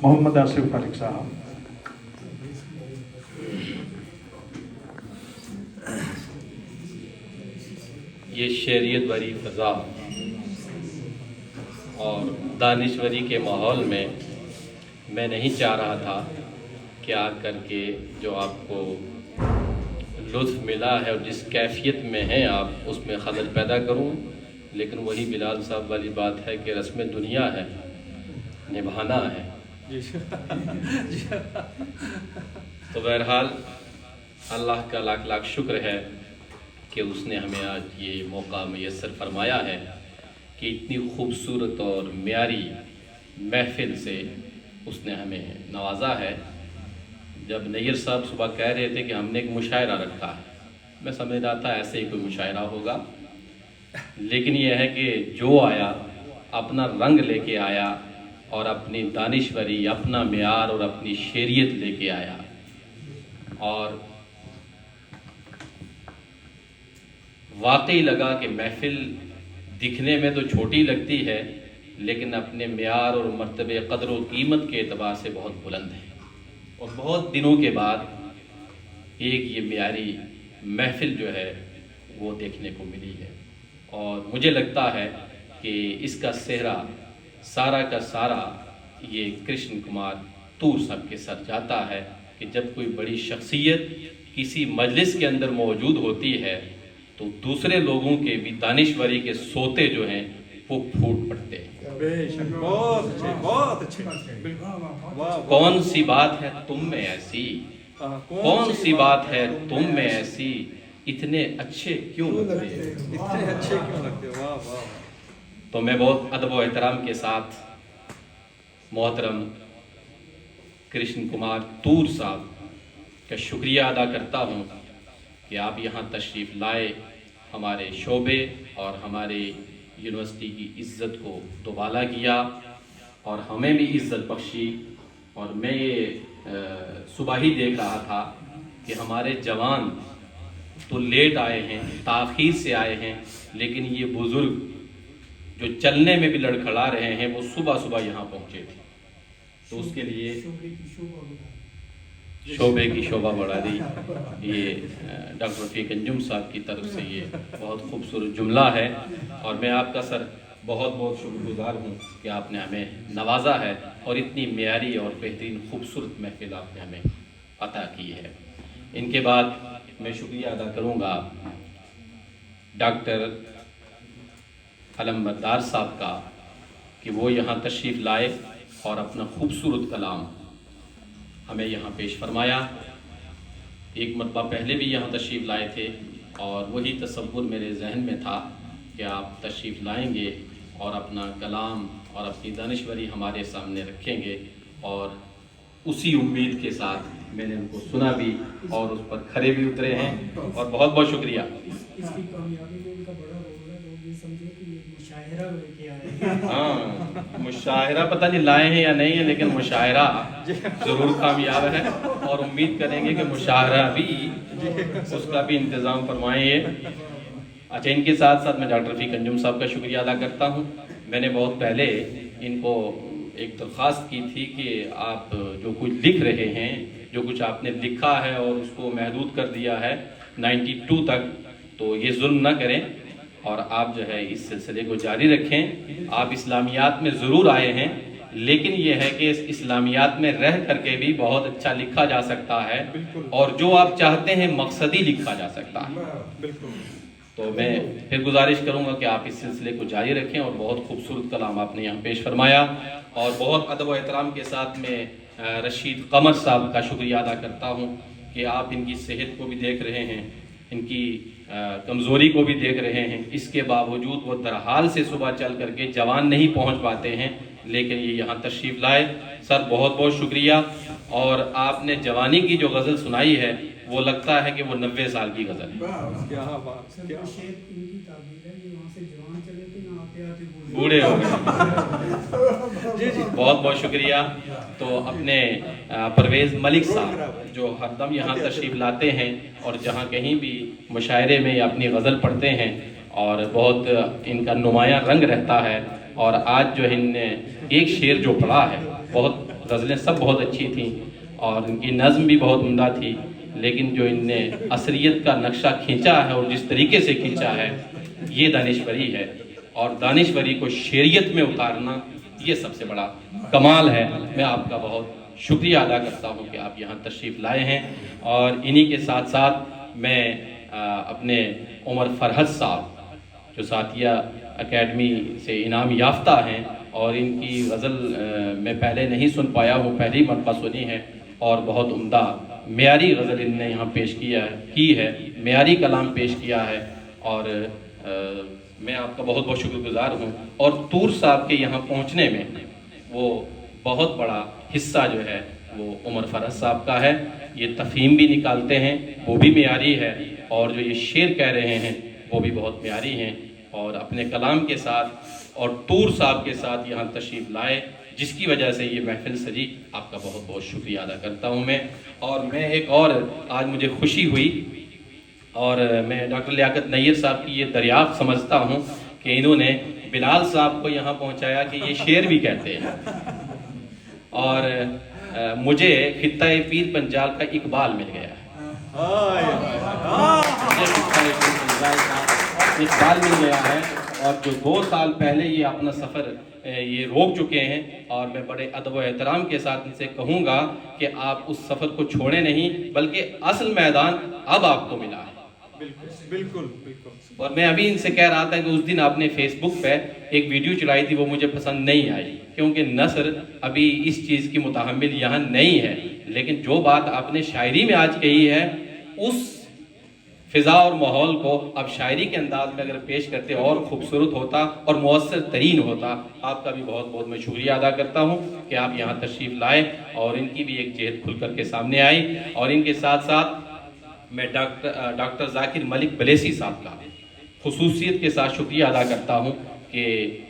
محمد آصف خالق صاحب۔ یہ شعریت بری فضا اور دانشوری کے ماحول میں میں نہیں چاہ رہا تھا کہ آ کر کے جو آپ کو لطف ملا ہے اور جس کیفیت میں ہیں آپ اس میں خلل پیدا کروں، لیکن وہی بلال صاحب والی بات ہے کہ رسم دنیا ہے، نبھانا ہے۔ تو بہرحال اللہ کا لاکھ لاکھ شکر ہے کہ اس نے ہمیں آج یہ موقع میسر فرمایا ہے کہ اتنی خوبصورت اور معیاری محفل سے اس نے ہمیں نوازا ہے۔ جب نیر صاحب صبح کہہ رہے تھے کہ ہم نے ایک مشاعرہ رکھا ہے، میں سمجھ رہا تھا ایسے ہی کوئی مشاعرہ ہوگا، لیکن یہ ہے کہ جو آیا اپنا رنگ لے کے آیا اور اپنی دانشوری، اپنا معیار اور اپنی شعریت لے کے آیا، اور واقعی لگا کہ محفل دکھنے میں تو چھوٹی لگتی ہے لیکن اپنے معیار اور مرتبے قدر و قیمت کے اعتبار سے بہت بلند ہے، اور بہت دنوں کے بعد ایک یہ معیاری محفل جو ہے وہ دیکھنے کو ملی ہے۔ اور مجھے لگتا ہے کہ اس کا سہرا سارا کا سارا یہ کرشن کمار تور صاحب کے ساتھ جاتا ہے کہ جب کوئی بڑی شخصیت کسی مجلس کے اندر موجود ہوتی ہے تو دوسرے لوگوں کے بھی دانشوری کے سوتے جو ہیں وہ پھوٹ پڑتے ہیں۔ کون سی بات ہے تم میں ایسی، کون سی بات ہے تم میں ایسی، اتنے اچھے کیوں لگتے ہیں، اتنے اچھے کیوں لگتے ہیں، واہ واہ۔ تو میں بہت ادب و احترام کے ساتھ محترم کرشن کمار تور صاحب کا شکریہ ادا کرتا ہوں کہ آپ یہاں تشریف لائے، ہمارے شعبے اور ہمارے یونیورسٹی کی عزت کو دوبالا کیا اور ہمیں بھی عزت بخشی۔ اور میں یہ صبح ہی دیکھ رہا تھا کہ ہمارے جوان تو لیٹ آئے ہیں، تاخیر سے آئے ہیں، لیکن یہ بزرگ جو چلنے میں بھی لڑکھڑا رہے ہیں وہ صبح صبح یہاں پہنچے تھے، تو اس کے لیے شعبے کی شعبہ بڑھا دی۔ یہ ڈاکٹر رفیق انجم صاحب کی طرف سے یہ بہت خوبصورت جملہ ہے، اور میں آپ کا سر بہت بہت شکر گزار ہوں کہ آپ نے ہمیں نوازا ہے اور اتنی معیاری اور بہترین خوبصورت محفل آپ نے ہمیں عطا کی ہے۔ ان کے بعد میں شکریہ ادا کروں گا ڈاکٹر علمبردار صاحب کا کہ وہ یہاں تشریف لائے اور اپنا خوبصورت کلام ہمیں یہاں پیش فرمایا۔ ایک مرتبہ پہلے بھی یہاں تشریف لائے تھے اور وہی تصور میرے ذہن میں تھا کہ آپ تشریف لائیں گے اور اپنا کلام اور اپنی دانشوری ہمارے سامنے رکھیں گے، اور اسی امید کے ساتھ میں نے ان کو سنا بھی اور اس پر کھڑے بھی اترے ہیں، اور بہت بہت شکریہ۔ اس کی کامیابی میں ان کا بڑا رول ہے، لوگ یہ سمجھے کہ یہ مشاعرہ لے کے آئے ہیں۔ ہاں، مشاعرہ پتہ نہیں لائے ہیں یا نہیں ہے، لیکن مشاعرہ ضرور کامیاب ہے، اور امید کریں گے کہ مشاعرہ بھی اس کا بھی انتظام فرمائیں یہ۔ اچھا، ان کے ساتھ ساتھ میں ڈاکٹر رفیق انجم صاحب کا شکریہ ادا کرتا ہوں۔ میں نے بہت پہلے ان کو ایک درخواست کی تھی کہ آپ جو کچھ لکھ رہے ہیں، جو کچھ آپ نے لکھا ہے اور اس کو محدود کر دیا ہے 92 تک، تو یہ ظلم نہ کریں اور آپ جو ہے اس سلسلے کو جاری رکھیں۔ آپ اسلامیات میں ضرور آئے ہیں، لیکن یہ ہے کہ اس اسلامیات میں رہ کر کے بھی بہت اچھا لکھا جا سکتا ہے، اور جو آپ چاہتے ہیں مقصدی لکھا جا سکتا ہے۔ تو میں پھر گزارش کروں گا کہ آپ اس سلسلے کو جاری رکھیں، اور بہت خوبصورت کلام آپ نے یہاں پیش فرمایا۔ اور بہت ادب و احترام کے ساتھ میں رشید قمر صاحب کا شکریہ ادا کرتا ہوں کہ آپ ان کی صحت کو بھی دیکھ رہے ہیں، ان کی کمزوری کو بھی دیکھ رہے ہیں، اس کے باوجود وہ درحال سے صبح چل کر کے جوان نہیں پہنچ پاتے ہیں، لیکن یہ یہاں تشریف لائے۔ سر بہت بہت شکریہ۔ اور آپ نے جوانی کی جو غزل سنائی ہے وہ لگتا ہے کہ وہ 90 سال کی غزل ہے۔ کیا بات، سر وہ شعر ان کی تعبیر ہے کہ وہاں سے جوان چلے تھے نہ آتے آتے بوڑھے ہو گئے۔ بہت بہت شکریہ۔ تو اپنے پرویز ملک صاحب جو ہر دم یہاں تشریف لاتے ہیں اور جہاں کہیں بھی مشاعرے میں اپنی غزل پڑھتے ہیں، اور بہت ان کا نمایاں رنگ رہتا ہے، اور آج جو ان نے ایک شعر جو پڑھا ہے بہت غزلیں سب بہت اچھی تھیں اور ان کی نظم بھی بہت عمدہ تھی، لیکن جو ان نے عصریت کا نقشہ کھینچا ہے اور جس طریقے سے کھینچا ہے یہ دانشوری ہے، اور دانشوری کو شعریت میں اتارنا یہ سب سے بڑا کمال ہے۔ میں آپ کا بہت شکریہ ادا کرتا ہوں کہ آپ یہاں تشریف لائے ہیں، اور انہی کے ساتھ ساتھ میں اپنے عمر فرحت صاحب جو ساتھیہ اکیڈمی سے انعام یافتہ ہیں، اور ان کی غزل میں پہلے نہیں سن پایا ہوں، پہلی مرتبہ سنی ہے، اور بہت عمدہ معیاری غزل ان نے یہاں پیش کی ہے، معیاری کلام پیش کیا ہے، اور میں آپ کا بہت بہت شکر گزار ہوں۔ اور طور صاحب کے یہاں پہنچنے میں وہ بہت بڑا حصہ جو ہے وہ عمر فرحت صاحب کا ہے، یہ تفہیم بھی نکالتے ہیں وہ بھی معیاری ہے، اور جو یہ شعر کہہ رہے ہیں وہ بھی بہت معیاری ہیں، اور اپنے کلام کے ساتھ اور طور صاحب کے ساتھ یہاں تشریف لائے، جس کی وجہ سے یہ محفل سجی۔ آپ کا بہت بہت شکریہ ادا کرتا ہوں میں۔ اور میں ایک اور آج مجھے خوشی ہوئی، اور میں ڈاکٹر لیاقت نیر صاحب کی یہ دریافت سمجھتا ہوں کہ انہوں نے بلال صاحب کو یہاں پہنچایا کہ یہ شعر بھی کہتے ہیں، اور مجھے خطہ پیر پنجال کا اقبال مل گیا ہے، مجھے خطہ پیر پنجال کا اقبال مل گیا ہے، اور جو 2 سال پہلے یہ اپنا سفر یہ روک چکے ہیں، اور میں بڑے ادب و احترام کے ساتھ ان سے کہوں گا کہ آپ اس سفر کو چھوڑیں نہیں، بلکہ اصل میدان اب آپ کو ملا ہے۔ بالکل۔ اور میں ابھی ان سے کہہ رہا تھا کہ اس دن آپ نے فیس بک پہ ایک ویڈیو چلائی تھی، وہ مجھے پسند نہیں آئی، کیونکہ نثر ابھی اس چیز کی متحمل یہاں نہیں ہے، لیکن جو بات آپ نے شاعری میں آج کہی ہے، اس فضا اور ماحول کو اب شاعری کے انداز میں اگر پیش کرتے اور خوبصورت ہوتا اور مؤثر ترین ہوتا۔ آپ کا بھی بہت بہت میں شکریہ ادا کرتا ہوں کہ آپ یہاں تشریف لائے، اور ان کی بھی ایک جہد کھل کر کے سامنے آئی، اور ان کے ساتھ ساتھ میں ڈاکٹر ذاکر ملک بلیسی صاحب کا خصوصیت کے ساتھ شکریہ ادا کرتا ہوں کہ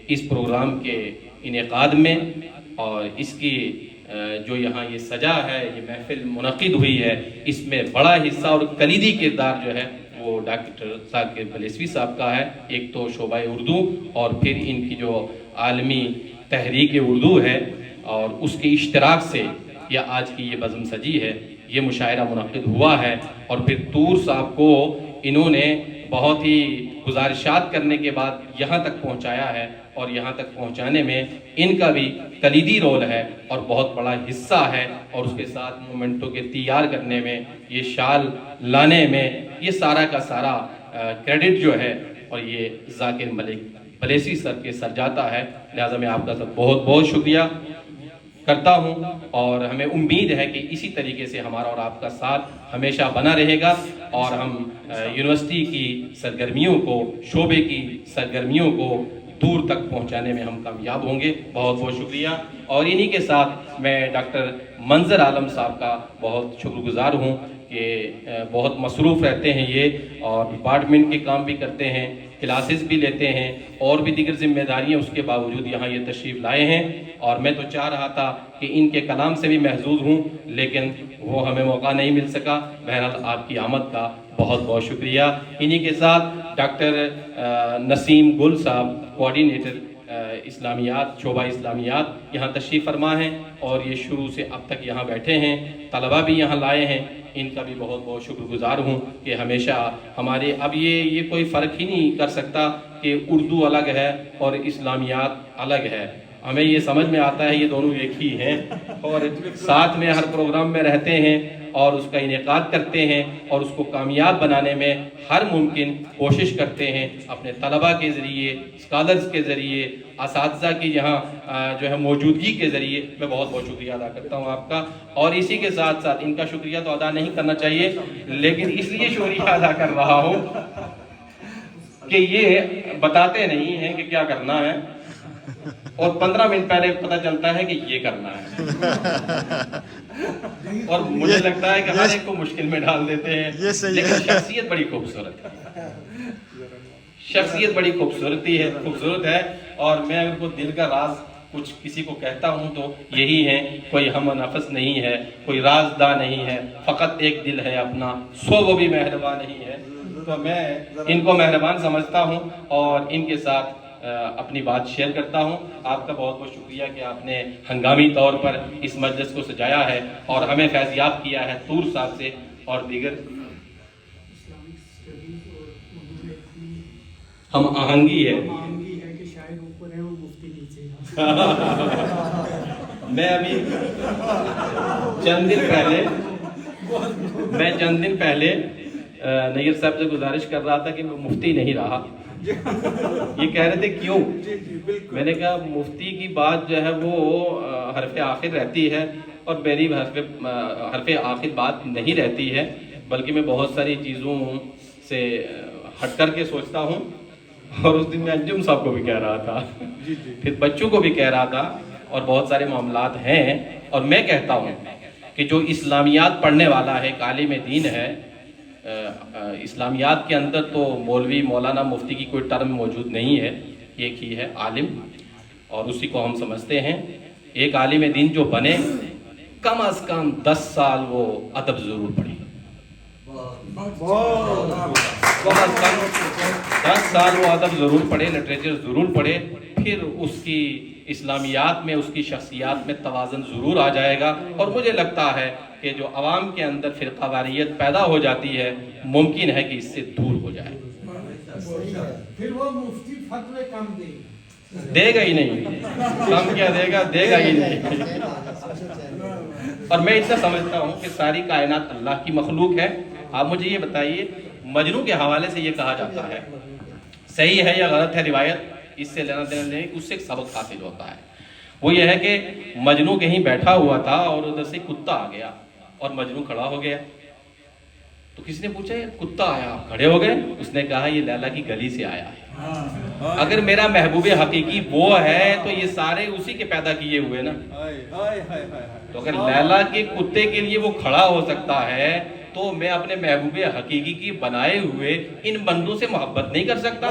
اس پروگرام کے انعقاد میں اور اس کی جو یہاں یہ سجا ہے، یہ محفل منعقد ہوئی ہے، اس میں بڑا حصہ اور کلیدی کردار جو ہے وہ ڈاکٹر ذاکر بلیسوی صاحب کا ہے۔ ایک تو شعبہ اردو، اور پھر ان کی جو عالمی تحریک اردو ہے، اور اس کے اشتراک سے یہ آج کی یہ بزم سجی ہے، یہ مشاعرہ منعقد ہوا ہے۔ اور پھر طور صاحب کو انہوں نے بہت ہی گزارشات کرنے کے بعد یہاں تک پہنچایا ہے، اور یہاں تک پہنچانے میں ان کا بھی کلیدی رول ہے اور بہت بڑا حصہ ہے، اور اس کے ساتھ مومنٹوں کے تیار کرنے میں، یہ شال لانے میں، یہ سارا کا سارا کریڈٹ جو ہے اور یہ ذاکر ملک بلیسی سر کے سر جاتا ہے۔ لہٰذا میں آپ کا سب بہت بہت شکریہ کرتا ہوں، اور ہمیں امید ہے کہ اسی طریقے سے ہمارا اور آپ کا ساتھ ہمیشہ بنا رہے گا، اور ہم یونیورسٹی کی سرگرمیوں کو، شعبے کی سرگرمیوں کو دور تک پہنچانے میں ہم کامیاب ہوں گے۔ بہت بہت شکریہ۔ اور انہی کے ساتھ میں ڈاکٹر منظر عالم صاحب کا بہت شکر گزار ہوں کہ بہت مصروف رہتے ہیں یہ، اور ڈپارٹمنٹ کے کام بھی کرتے ہیں، کلاسز بھی لیتے ہیں، اور بھی دیگر ذمہ داریاں، اس کے باوجود یہاں یہ تشریف لائے ہیں۔ اور میں تو چاہ رہا تھا کہ ان کے کلام سے بھی محظوظ ہوں، لیکن وہ ہمیں موقع نہیں مل سکا۔ بہرحال آپ کی آمد کا بہت بہت شکریہ۔ انہی کے ساتھ ڈاکٹر نسیم گل صاحب، کوارڈینیٹر اسلامیات، شعبہ اسلامیات، یہاں تشریف فرما ہیں، اور یہ شروع سے اب تک یہاں بیٹھے ہیں، طلبہ بھی یہاں لائے ہیں۔ ان کا بھی بہت بہت شکر گزار ہوں کہ ہمیشہ ہمارے اب یہ کوئی فرق ہی نہیں کر سکتا کہ اردو الگ ہے اور اسلامیات الگ ہے، ہمیں یہ سمجھ میں آتا ہے یہ دونوں ایک ہی ہیں، اور ساتھ میں ہر پروگرام میں رہتے ہیں اور اس کا انعقاد کرتے ہیں، اور اس کو کامیاب بنانے میں ہر ممکن کوشش کرتے ہیں، اپنے طلبہ کے ذریعے، اسکالرز کے ذریعے، اساتذہ کی یہاں جو ہے موجودگی کے ذریعے۔ میں بہت بہت شکریہ ادا کرتا ہوں آپ کا، اور اسی کے ساتھ ساتھ ان کا شکریہ تو ادا نہیں کرنا چاہیے، لیکن اس لیے شکریہ ادا کر رہا ہوں کہ یہ بتاتے نہیں ہیں کہ کیا کرنا ہے، اور 15 منٹ پہلے پتہ چلتا ہے کہ یہ کرنا ہے، اور مجھے لگتا ہے کہ ہر ایک کو مشکل میں ڈال دیتے ہیں، لیکن شخصیت بڑی خوبصورت ہے، شخصیت بڑی خوبصورت ہے۔ اور میں اگر کوئی دل کا راز کچھ کسی کو کہتا ہوں تو یہی ہے، کوئی ہم نفس نہیں ہے، کوئی رازداں نہیں ہے، فقط ایک دل ہے اپنا، سو وہ بھی مہربان نہیں ہے۔ تو میں ان کو مہربان سمجھتا ہوں، اور ان کے ساتھ اپنی بات شیئر کرتا ہوں. آپ کا بہت بہت شکریہ کہ آپ نے ہنگامی طور پر اس مجلس کو سجایا ہے اور ہمیں فیضیاب کیا ہے طور صاحب سے اور دیگر اسلامک اسٹڈیز اور اردو میں اتنی ہم آہنگی ہے. آہنگی ہے کہ شاعر اوپر ہے اور مفتی نیچے ہے. میں ابھی چند دن پہلے نیر صاحب سے گزارش کر رہا تھا کہ میں مفتی نہیں رہا. یہ کہہ رہے تھے کیوں؟ میں نے کہا مفتی کی بات جو ہے وہ حرف آخر رہتی ہے اور میری حرف آخر بات نہیں رہتی ہے، بلکہ میں بہت ساری چیزوں سے ہٹ کر کے سوچتا ہوں. اور اس دن میں انجم صاحب کو بھی کہہ رہا تھا، پھر بچوں کو بھی کہہ رہا تھا، اور بہت سارے معاملات ہیں. اور میں کہتا ہوں کہ جو اسلامیات پڑھنے والا ہے، ایک عالم دین ہے، اسلامیات کے اندر تو مولوی مولانا مفتی کی کوئی ٹرم موجود نہیں ہے، ایک ہی ہے عالم، اور اسی کو ہم سمجھتے ہیں. ایک عالم دین جو بنے کم از کم 10 سال وہ ادب ضرور پڑھے، کم از کم 10 سال وہ ادب ضرور پڑھے، لٹریچر ضرور پڑھے. پھر اس کی اسلامیات میں، اس کی شخصیات میں توازن ضرور آ جائے گا. اور مجھے لگتا ہے کہ جو عوام کے اندر فرقہ واریت پیدا ہو جاتی ہے ممکن ہے کہ اس سے دور ہو جائے. پھر وہ مفتی فتوے کم دے گا ہی نہیں، کم کیا دے گا، دے گا ہی نہیں. اور میں اتنا سمجھتا ہوں کہ ساری کائنات اللہ کی مخلوق ہے. آپ مجھے یہ بتائیے، مجنوں کے حوالے سے یہ کہا جاتا ہے، صحیح ہے یا غلط ہے روایت، اس سے لینا دینا نہیں، اس سے ایک سبق حاصل ہوتا ہے. وہ یہ ہے کہ مجنوں کہیں بیٹھا ہوا تھا اور ادھر سے کتا آ گیا اور مجنوں کھڑا ہو گیا. تو کسی نے پوچھا یہ کتا آیا، آپ کھڑے ہو گئے؟ اس نے کہا یہ لیلا کی گلی سے آیا ہے. اگر میرا محبوب حقیقی وہ ہے تو یہ سارے اسی کے پیدا کیے ہوئے نا. تو اگر لیلا کے کتے کے لیے وہ کھڑا ہو سکتا ہے تو میں اپنے محبوب حقیقی کی بنائے ہوئے ان بندوں سے محبت نہیں کر سکتا؟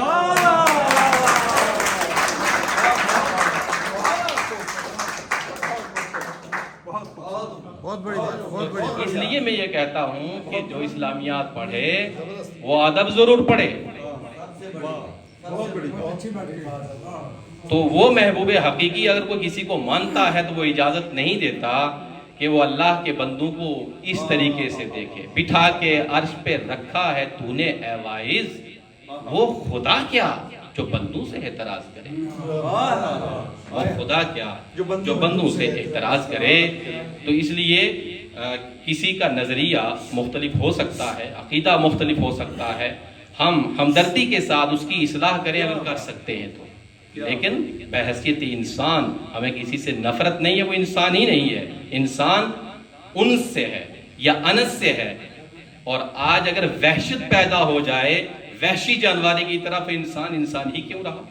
اس لیے میں یہ کہتا ہوں کہ جو اسلامیات پڑھے وہ ادب ضرور پڑھے. تو وہ محبوب حقیقی اگر کوئی کسی کو مانتا ہے تو وہ اجازت نہیں دیتا کہ وہ اللہ کے بندوں کو اس طریقے سے دیکھے. بٹھا کے عرش پہ رکھا ہے تو نے اے واعظ، وہ خدا کیا جو بندوں سے اعتراض کرے. وہ خدا کیا جو بندوں سے اعتراض کرے. تو اس لیے کسی کا نظریہ مختلف ہو سکتا ہے، عقیدہ مختلف ہو سکتا ہے، ہم ہمدردی کے ساتھ اس کی اصلاح کریں اگر کر سکتے ہیں تو. لیکن بحیثیت انسان ہمیں کسی سے نفرت نہیں ہے، وہ انسان ہی نہیں ہے. انسان انس سے ہے یا انس سے ہے. اور آج اگر وحشت پیدا ہو جائے وحشی جانوری کی طرف، انسان ہی کیوں رہا؟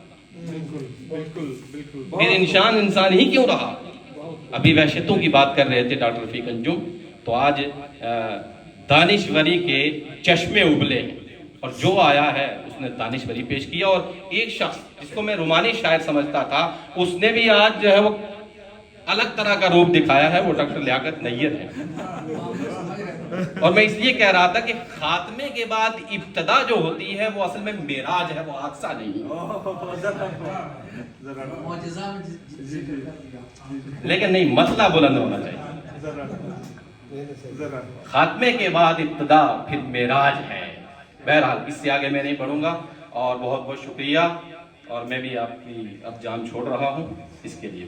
پھر انسان ہی کیوں رہا؟ ابھی وحشتوں کی بات کر رہے تھے ڈاکٹر رفیق انجم، تو آج دانشوری کے چشمے ابلے ہیں، اور جو آیا ہے اس نے دانشوری پیش کیا. اور ایک شخص جس کو میں رومانی شاعر سمجھتا تھا اس نے بھی آج جو ہے وہ الگ طرح کا روپ دکھایا ہے، وہ ڈاکٹر لیاقت نیر ہے. اور میں اس لیے کہہ رہا تھا کہ خاتمے کے بعد ابتدا جو ہوتی ہے وہ اصل میں معراج ہے، وہ حادثہ نہیں. لیکن نہیں، مسئلہ بلند ہونا چاہیے. خاتمے کے بعد ابتدا پھر معراج ہے. بہرحال اس سے آگے میں نہیں بڑھوں گا، اور بہت بہت شکریہ. اور میں بھی آپ کی اب جان چھوڑ رہا ہوں اس کے لیے.